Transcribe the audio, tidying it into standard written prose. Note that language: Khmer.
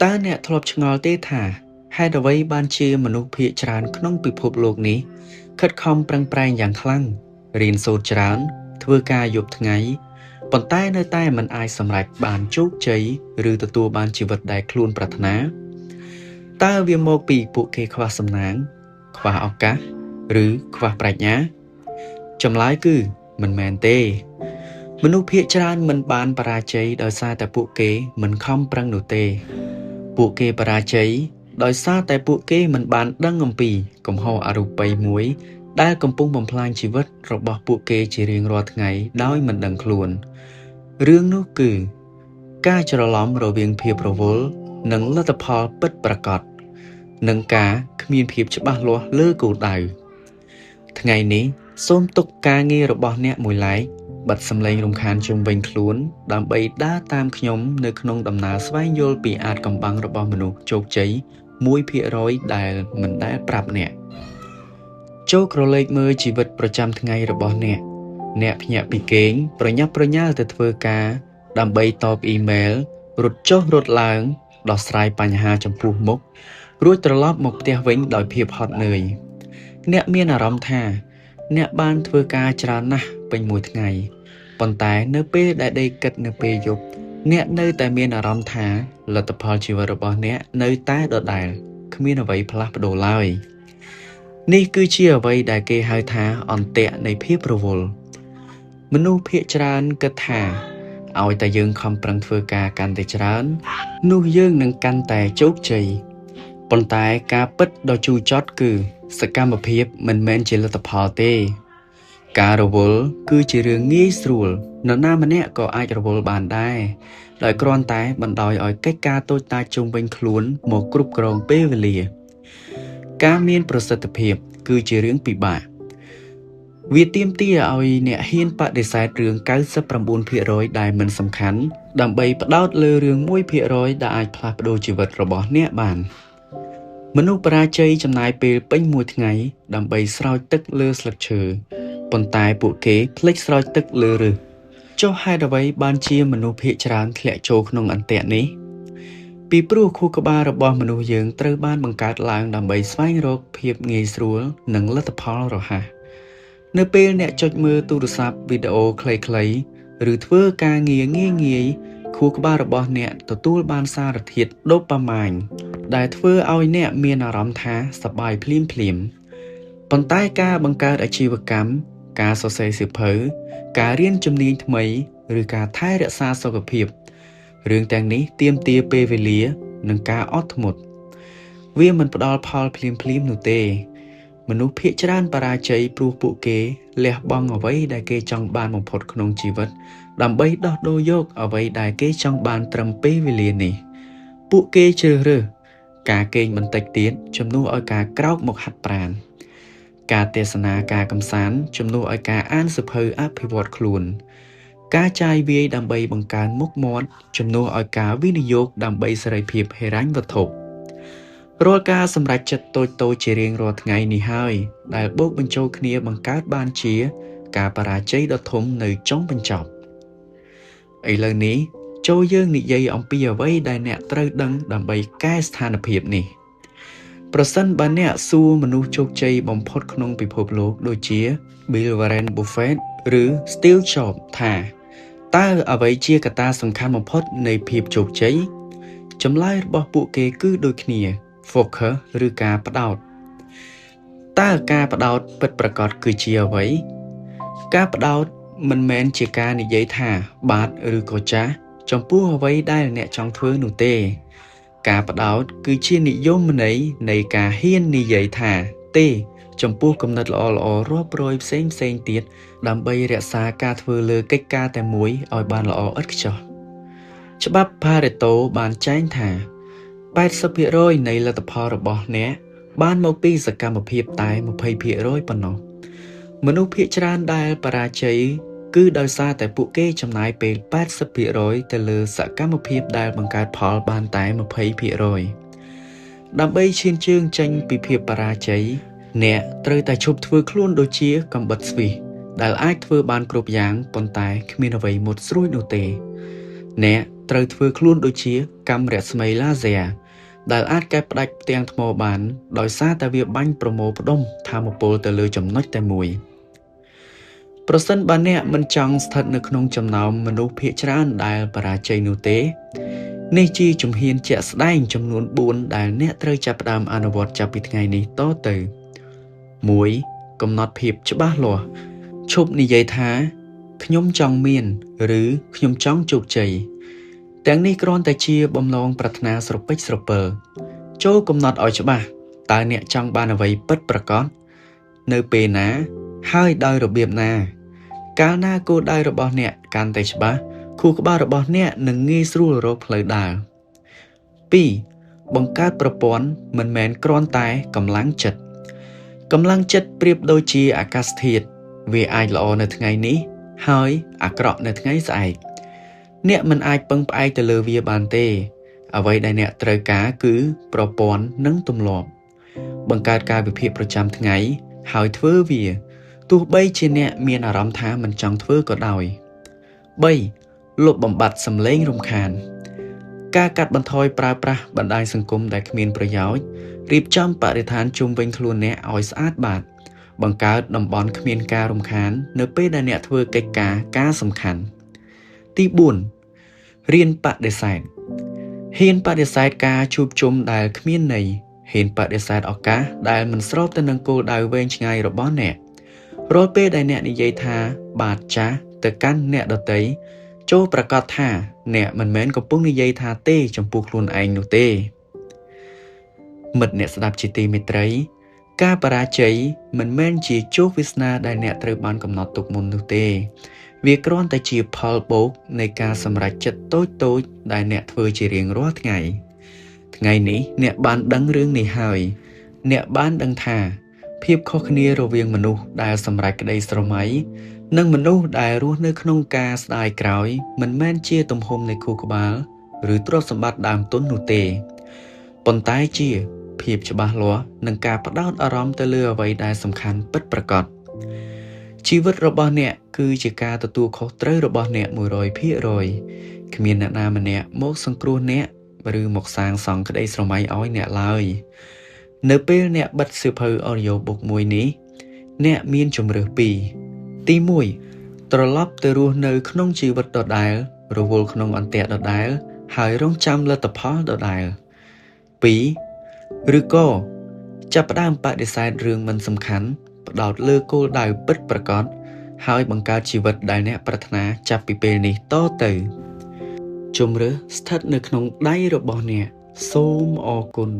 តើអ្នកធ្លាប់ឆ្ងល់ទេថាហេតុអ្វីបានជាមនុស្សភាគច្រើនក្នុងពិភពលោកនេះខិតខំប្រឹងប្រែងយ៉ាងខ្លាំងរៀនសូត្រច្រើនធ្វើការយប់ថ្ងៃប៉ុន្តែនៅតែមិនអាចសម្រេចបានជោគជ័យឬទទួលបានជីវិតដែលខ្លួនប្រាថ្នាតើវាមកពីពួកគេខ្វះសំណាងខ្វះឱកាសឬខ្វះប្រាជ្ញាចម្លើយគឺមិនមែនទេមនុស្សភាគច្រើនមិនបានបរាជ័យដោយសារតែពួកគេមិនខំប្រឹងនោះទេពួកគេបរាជ័យដោយសារតែពួកគេមិនបានដឹងអំពីកំហុសអរូបីមួយដែលកំពុងបំផ្លាញជីវិតរបស់ពួកគេជារៀងរាល់ថ្ងៃដោយមិនដឹងខ្លួនរឿងនោះគឺការច្រឡំរវាងភាពរវល់និងលទ្ធផលពិតប្រាកដនិងការគ្មានភាពច្បាស់លាស់លើគោលដៅថ្ងៃនេះសូមទុកការងាររបស់អ្នកមួយឡែកបិទសំឡេងរំខានជុំវិញខ្លួនដើម្បីដើរតាមខ្ញុំនៅក្នុងដំណើរស្វែងយល់ពីអាថ៌កំបាំងរបស់មនុស្សជោគជ័យ 1% ដែលមិនដែលប្រាប់អ្នកចូលក្រឡេកមើលជីវិតប្រចាំថ្ងៃរបស់អ្នកភ្ញាក់ពីគេងប្រញាប់ប្រញាល់ទៅធ្វើការដើម្បីតបអ៊ីមែលរត់ចុះរត់ឡើងដោះស្រាយបញ្ហាចំពោះមុខរួចត្រឡប់មកផ្ទះវិញដោយភាពហត់នឿយអ្នកមានអារម្មណ៍ថាអ្នកបានធ្វើការច្រើនណាស់ពេញមួយថ្ងៃប៉ុន្តែនៅពេលដែលដេកគិតនៅពេលយប់អ្នកនៅតែមានអារម្មណ៍ថាលទ្ធផលជីវិតរបស់អ្នកនៅតែដដែលគ្មានអ្វីផ្លាស់ប្ដូរឡើយនេះគឺជាអ្វីដែលគេហៅថាអន្ទាក់នៃភាពរវល់មនុស្សភាគច្រើនគិតថាឲ្យតែយើងខំប្រឹងធ្វើការកាន់តែច្រើននោះយើងនឹងកាន់តែជោគជ័យប៉ុន្តែការពិតដ៏ជូរចត់គឺសកម្មភាពមិនមែនជាលទ្ធផលទេការរវល់គឺជារឿងងាយស្រួលនរណាម្នាក់ក៏អាចរវល់បានដែរដោយគ្រាន់តែបណ្ដោយឲ្យកិច្ចការតូចតាចជុំវិញខ្លួនមកគ្រប់គ្រងពេលវេលាការមានប្រសិទ្ធភាពគឺជារឿងពិបាកវាទាមទារឲ្យអ្នកហ៊ានបដិសេធរឿង 99% ដែលមិនសំខាន់ដើម្បីផ្ដោតលើរឿង 1% ដែលអាចផ្លាស់ប្ដូរជីវិតរបស់អ្នកបានមនុស្សបរាជ័យចំណាយពេលពេញមួយថ្ងៃដើម្បីស្រោចទឹកលើស្លឹកឈើប៉ុន្តែពួកគេភ្លេចស្រោចទឹកលើឫសចុះហេតុអ្វីបានជាមនុស្សភាគច្រើនធ្លាក់ចូលក្នុងអន្ទាក់នេះពីព្រោះខួរក្បាលរបស់មនុស្សយើងត្រូវបានបង្កើតឡើងដើម្បីស្វែងរកភាពងាយស្រួលនិងលទ្ធផលរហ័សនៅពេលអ្នកចុចមើលទូរស័ព្ទវីដេអូខ្លីៗឬធ្វើការងារងាយៗខួរក្បាលរបស់អ្នកទទួលបានសារធាតុដូប៉ាម៉ាញដែលធ្វើឲ្យអ្នកមានអារម្មណ៍ថាសប្បាយភ្លាមៗប៉ុន្តែការបង្កើតអាជីវកម្មការសរសេរសៀវភៅការរៀនជំនាញថ្មីឬការថែរក្សាសុខភាពរឿងទាំងនេះទាមទារពេលវេលានិងការអត់ធ្មត់វាមិនផ្ដល់ផលភ្លាមៗនោះទេមនុស្សភាគច្រើនបរាជ័យព្រោះពួកគេលះបង់អ្វីដែលគេចង់បានបំផុតក្នុងជីវិតដើម្បីដោះដូរយកអ្វីដែលគេចង់បានត្រឹមពេលវេលានេះពួកគេជ្រើសរើសការគេងបន្តិចទៀតជំនួសឲ្យការក្រោកមកហាត់ប្រាណការទេសនាការកម្សាន្តជំនួសឲ្យការអានសៀវភៅអភិវឌ្ឍខ្លួនការចាយវាយដើម្បីបង្កើនមុខមាត់ជំនួសឲ្យការវិនិយោគដើម្បីសេរីភាពហិរញ្ញវត្ថុរាល់ការសម្រេចចិត្តតូចៗជារៀងរាល់ថ្ងៃនេះហើយដែលបូកបញ្ចូលគ្នាបង្កើតបានជាការបរាជ័យដ៏ធំនៅចុងបញ្ចប់ឥឡូវនេះចូលយើងនិយាយអំពីអ្វីដែលអ្នកត្រូវដឹងដើម្បីកែស្ថានភាពនេះប្រសិនបើអ្នកសួរមនុស្សជោគជ័យបំផុតក្នុងពិភពលោកដូចជា Bill Warren Buffett ឬ Steve Jobs ថាតើអ្វីជាកត្តាសំខាន់បំផុតនៃភាពជោគជ័យចម្លើយរបស់ពួកគេគឺដូចគ្នា Focus ឬការផ្ដោតតើការផ្ដោតពិតប្រាកដគឺជាអ្វីការផ្ដោតមិនមែនជាការនិយាយថាបាទឬក៏ចាស់ចំពោះអ្វីដែលអ្នកចង់ធ្វើនោះទេការផ្ដោតគឺជានិយមន័យនៃការហ៊ាននិយាយថាទេចំពោះគំនិតល្អៗរាប់រយផ្សេងទៀតដើម្បីរក្សាការធ្វើលើកិច្ចការតែមួយឲ្យបានល្អឥតខ្ចោះច្បាប់ Pareto បានចែងថា 80% នៃលទ្ធផលរបស់អ្នកបានមកពីសកម្មភាពតែ 20% ប៉ុណ្ណោះមនុស្សភាគច្រើនដែលបរាជ័យគឺដោយសារតែពួកគេចំណាយពេល 80% ទៅលើសកម្មភាពដែលបង្កើតផលបានតែ 20% ដើម្បីឈានជើងចេញពីភាពបរាជ័យអ្នកត្រូវតែឈប់ធ្វើខ្លួនដូចជាកំបិតស្វីសដែលអាចធ្វើបានគ្រប់យ៉ាងប៉ុន្តែគ្មានអ្វីមុតស្រួចនោះទេអ្នក ត្រូវធ្វើខ្លួនដូចជាកាំរស្មីឡាស៊ែរដែលអាចកែផ្ដាច់ផ្ទាំងថ្មបានដោយសារតែវាបាញ់ប្រមូលផ្ដុំថាមពលទៅលើចំណុចតែមួយប្រសិនបើអ្នកមិនចង់ស្ថិតនៅក្នុងចំណោមមនុស្សភាគច្រើនដែលបរាជ័យនោះទេនេះជាជំហានជាក់ស្ដែងចំនួន4ដែលអ្នកត្រូវចាប់ផ្ដើមអនុវត្តចាប់ពីថ្ងៃនេះតទៅ 1. កំណត់ភាពច្បាស់លាស់ឈប់និយាយថាខ្ញុំចង់មានឬខ្ញុំចង់ជោគជ័យទាំងនេះគ្រាន់តែជាបំណងប្រាថ្នាស្រពេចស្រពើចូលកំណត់ឲ្យច្បាស់តើអ្នកចង់បានអ្វីពិតប្រាកដនៅពេលណាហើយដោយរបៀបណាកាលណាគោលដៅរបស់អ្នកកាន់តែច្បាស់ខួរក្បាលរបស់អ្នកនឹងងាយស្រួលរកផ្លូវដើរ 2. បង្កើតប្រព័ន្ធមិនមែនគ្រាន់តែកម្លាំងចិត្តប្រៀបដូចជាអាកាសធាតុវាអាចល្អនៅថ្ងៃនេះហើយអាក្រក់នៅថ្ងៃស្អែកអ្នកមិនអាចពឹងផ្អែកទៅលើវាបានទេអ្វីដែលអ្នកត្រូវការគឺប្រព័ន្ធនិងទម្លាប់បង្កើតកាលវិភាគប្រចាំថ្ងៃហើយធ្វើវាទោះបីជាអ្នកមានអារម្មណ៍ថាមិនចង់ធ្វើក៏ដោយ 3. លុបបំបាត់សម្លេងរំខានការកាត់បន្ថយប្រើប្រាស់បណ្ដាញសង្គមដែលគ្មានប្រយោជន៍រៀបចំបរិស្ថានជុំវិញខ្លួនអ្នកឲ្យស្អាតបាតបង្កើតតំបន់គ្មានការរំខាននៅពេលដែលអ្នកធ្វើកិច្ចការសំខាន់ទី 4. រៀនបដិសេធហ៊ានបដិសេធការជួបជុំដែលគ្មានន័យហ៊ានបដិសេធឱកាសដែលមិនស្របទៅនឹងគោលដៅវែងឆ្ងាយរបស់អ្នករាល់ពេលដែលអ្នកនិយាយថាបាទចាស់ទៅកាន់អ្នកដទៃចូលប្រកាសថាអ្នកមិនមែនកំពុងនិយាយថាទេចំពោះខ្លួនឯងនោះទេមិត្តអ្នកស្ដាប់ជាទីមេត្រីការបរាជ័យមិនមែនជាជោគវាសនាដែលអ្នកត្រូវបានកំណត់ទុកមុននោះទេវាគ្រាន់តែជាផលបូកនៃការសម្រេចចិត្តតូចៗដែលអ្នកធ្វើជារៀងរាល់ថ្ងៃនេះអ្នកបានដឹងរឿងនេះហើយអ្នកបានដឹងថាភាពខុសគ្នារវាងមនុស្សដែលសម្រេចក្តីស្រមៃនិងមនុស្សដែលរស់នៅក្នុងការស្ដាយក្រោយមិនមែនជាទំហំនៃខួរក្បាលឬទ្រព្យសម្បត្តិដើមទុននោះទេប៉ុន្តែជាភាពច្បាស់លាស់និងការផ្ដោតអារម្មណ៍ទៅលើអ្វីដែលសំខាន់ពិតប្រាកដជីវិតរបស់អ្នកគឺជាការទទួលខុសត្រូវរបស់អ្នក 100% គ្មានអ្នកណាម្នាក់មកសង្គ្រោះអ្នកឬមកសាងសង់ក្តីស្រមៃឲ្យអ្នកឡើយនៅពេលអ្នកបិទសៀវភៅ Audiobook មួយនេះអ្នកមានជម្រើសពីរទី 1 ត្រឡប់ទៅរស់នៅក្នុងជីវិតដដែលរវល់ក្នុងអន្ទាក់ដដែលហើយរងចាំលទ្ធផលដដែល 2 ឬក៏ចាប់ផ្ដើមបដិសេធរឿងមិនសំខាន់ផ្ដោតលើគោលដៅពិតប្រាកដហើយបង្កើតជីវិតដែលអ្នកប្រាថ្នាចាប់ពីពេលនេះតទៅជម្រើសស្ថិតនៅក្នុងដៃរបស់អ្នកសូមអរគុណ